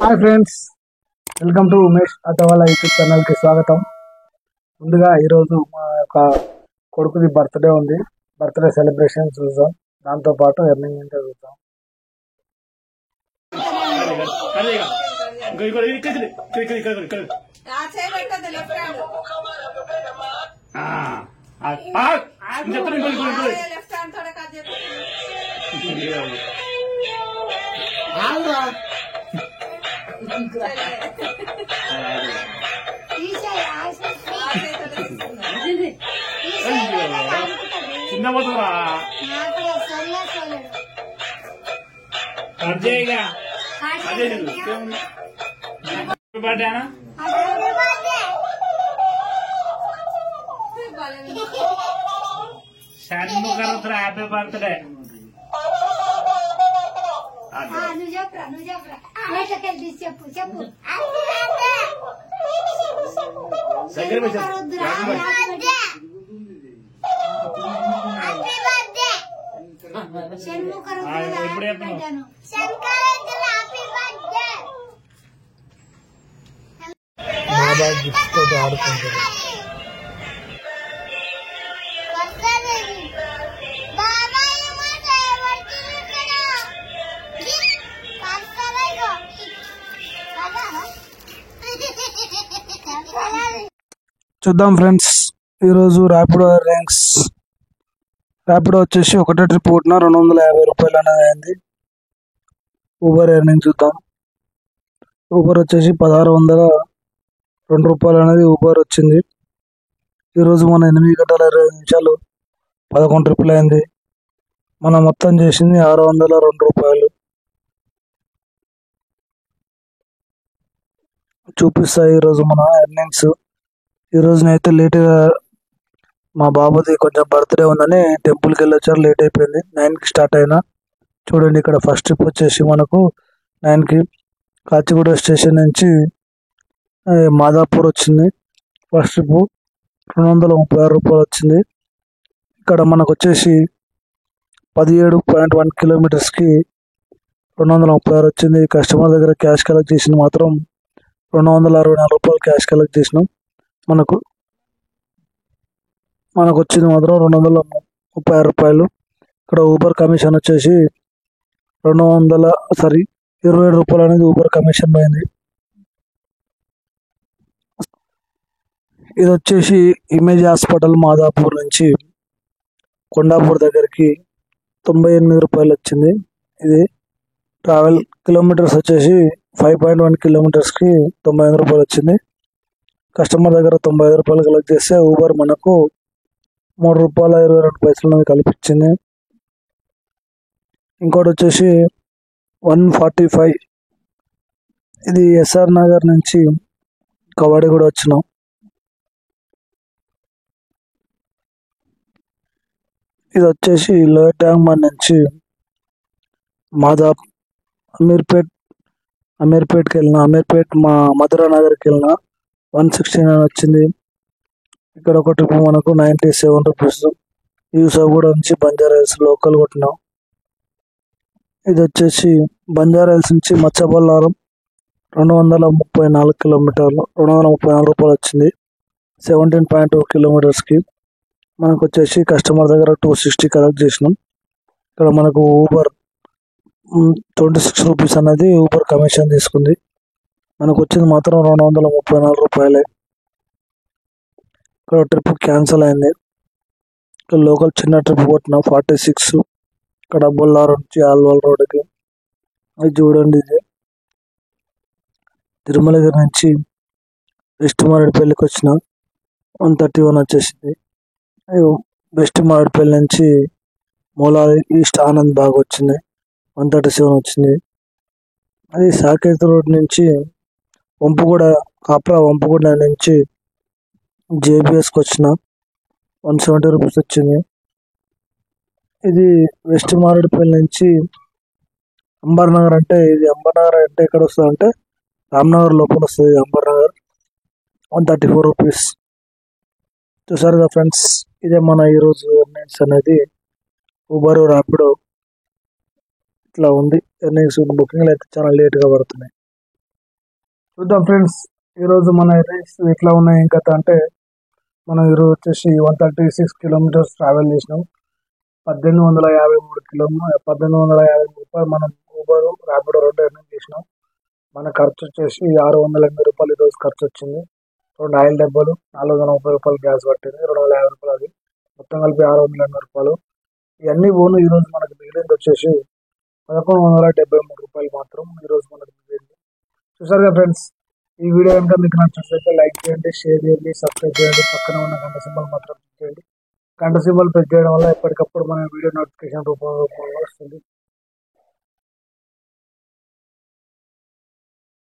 Hi friends, welcome to Umesh ఆటోవాలా YouTube ఛానల్కి స్వాగతం. ముందుగా ఈరోజు మా యొక్క కొడుకుది బర్త్డే ఉంది. బర్త్డే సెలబ్రేషన్ చూద్దాం, దాంతోపాటు ఎర్నింగ్ ఏంటో చూద్దాం. చిన్న పోతురా అజయ్గా అజయ్ బర్త్డేనా షణ్ముఖరుద్ర హ్యాపీ బర్త్డే. చెప్పు బాబా గిఫ్ట్ తోటి ఆడుకుంటారు. చూద్దాం ఫ్రెండ్స్, ఈరోజు ర్యాపిడో ర్యాపిడో వచ్చేసి ఒకటే ట్రిప్ కొట్టిన 250 రూపాయలు అనేది అయింది. ఊబర్ ఎర్నింగ్ చూద్దాం. ఊబర్ వచ్చేసి 1602 రూపాయలు అనేది ఊబర్ వచ్చింది. ఈరోజు మన 8 గంటల 20 నిమిషాలు 11 ట్రిప్పులు అయింది. మనం మొత్తం చేసింది 602 రూపాయలు. చూపిస్తాయి ఈరోజు మన ఎర్నింగ్స్. ఈరోజునైతే లేట్గా మా బాబుది కొంచెం బర్త్డే ఉందని టెంపుల్కి వెళ్ళొచ్చారు, లేట్ అయిపోయింది. 9కి స్టార్ట్ అయినా. చూడండి, ఇక్కడ ఫస్ట్ ట్రిప్ వచ్చేసి మనకు 9కి కాచిగూడ స్టేషన్ నుంచి మాదాపూర్ వచ్చింది. ఫస్ట్ ట్రిప్ 236 రూపాయలు వచ్చింది. ఇక్కడ మనకు వచ్చేసి 17.1 కిలోమీటర్స్కి 236 వచ్చింది. కస్టమర్ దగ్గర క్యాష్ కలెక్ట్ చేసింది మాత్రం 264 రూపాయలు క్యాష్ కలెక్ట్ చేసినాం. మనకు వచ్చింది మాత్రం 236 రూపాయలు. ఇక్కడ ఊబర్ కమిషన్ వచ్చేసి 27 రూపాయలు అనేది ఊబర్ కమిషన్ పోయింది. ఇది వచ్చేసి ఇమేజ్ హాస్పిటల్ మాదాపూర్ నుంచి కొండాపూర్ దగ్గరికి 98 రూపాయలు వచ్చింది. ఇది ట్రావెల్ కిలోమీటర్స్ వచ్చేసి 5.1 కిలోమీటర్స్కి 95 రూపాయలు వచ్చింది. కస్టమర్ దగ్గర 95 రూపాయలు కలెక్ట్ చేస్తే ఊబర్ మనకు 3 రూపాయల 22 పైసలు కల్పించింది. ఇంకోటి వచ్చేసి 145, ఇది ఎస్ఆర్ నగర్ నుంచి కవాడి కూడా వచ్చినాం. ఇది వచ్చేసి లోయర్ ట్యాంక్ బండ్ నుంచి అమీర్పేట్కి వెళ్ళిన, మా మధురా నగర్కి వెళ్ళిన 169 వచ్చింది. ఇక్కడ ఒక ట్రిప్ మనకు 97 రూపీస్. యూసఫ్గూడ నుంచి బంజారాహిల్స్ లోకల్ కొట్టినాం. ఇది వచ్చేసి బంజారాహిల్స్ నుంచి మచ్చబల్లారం 234 కిలోమీటర్లు 234 రూపాయలు వచ్చింది. 17.2 కిలోమీటర్స్కి. మనకు వచ్చేసి కస్టమర్ దగ్గర 260 కలెక్ట్ చేసినాం. ఇక్కడ మనకు ఊబర్ 26 రూపీస్ అనేది ఊబర్ కమిషన్ తీసుకుంది. మనకు వచ్చింది మాత్రం 234 రూపాయలే. ఇక్కడ ట్రిప్ క్యాన్సిల్ అయింది. ఇక్కడ లోకల్ చిన్న ట్రిప్ కొట్టిన 46, ఇక్కడ బొల్లారం నుంచి ఆల్వాల్ రోడ్డుకి. అది చూడండి, ఇది తిరుమలగిరి నుంచి వెస్ట్ మారేడుపల్లికి వచ్చిన 131 వచ్చేసింది. వెస్ట్ మారేడుపల్లి నుంచి మూలాది ఈస్ట్ ఆనంద్ బాగ్ వచ్చింది, 137 వచ్చింది. అది సాకేత్ రోడ్ నుంచి వంపుగూడ నుంచి జేబిఎస్కి వచ్చిన 170 రూపీస్ వచ్చింది. ఇది వెస్ట్ మారేడుపల్లి నుంచి అంబర్నగర్ అంటే ఎక్కడ వస్తుంది అంటే రామ్నగర్ లోపల వస్తుంది. అంబర్నగర్ 134 రూపీస్. చూసారుగా ఫ్రెండ్స్, ఇదే మన ఈరోజు ఎర్నింగ్స్ అనేది. ఊబర్ ర్యాపిడో ఇట్లా ఉంది ఎర్నింగ్స్. బుకింగ్లు అయితే చాలా లేట్గా పడుతున్నాయి. చూద్దాం ఫ్రెండ్స్, ఈరోజు మన రేస్ ఎట్లా ఉన్నాయి ఏం కథ అంటే, మనం ఈరోజు వచ్చేసి 136 కిలోమీటర్స్ ట్రావెల్ చేసినాం. 1853 రూపాయలు మనం ఊబర్ ర్యాపిడో రెండు ఎర్నింగ్ చేసినాం. మన ఖర్చు వచ్చేసి 680 రూపాయలు ఈరోజు ఖర్చు వచ్చింది. 2 ఆయిల్ డబ్బాలు, 430 రూపాయలు గ్యాస్ పట్టింది, 250 రూపాయలు అది, మొత్తం కలిపి 680 రూపాయలు. ఇవన్నీ పోను ఈరోజు మనకు మిగిలింది వచ్చేసి 1173 రూపాయలు మాత్రం ఈరోజు మనకు మిగిలింది. చూసారు కదా ఫ్రెండ్స్, ఈ వీడియో కనుక మీకు నచ్చినట్లయితే లైక్ చేయండి, షేర్ చేయండి, సబ్స్క్రైబ్ చేయండి, పక్కన ఉన్న గంట సింబల్ మాత్రం ప్రెస్ చేయండి. గంట సింబల్ ప్రెస్ చేయడం వల్ల ఎప్పటికప్పుడు మన వీడియో నోటిఫికేషన్ రూపంలో వస్తుంది.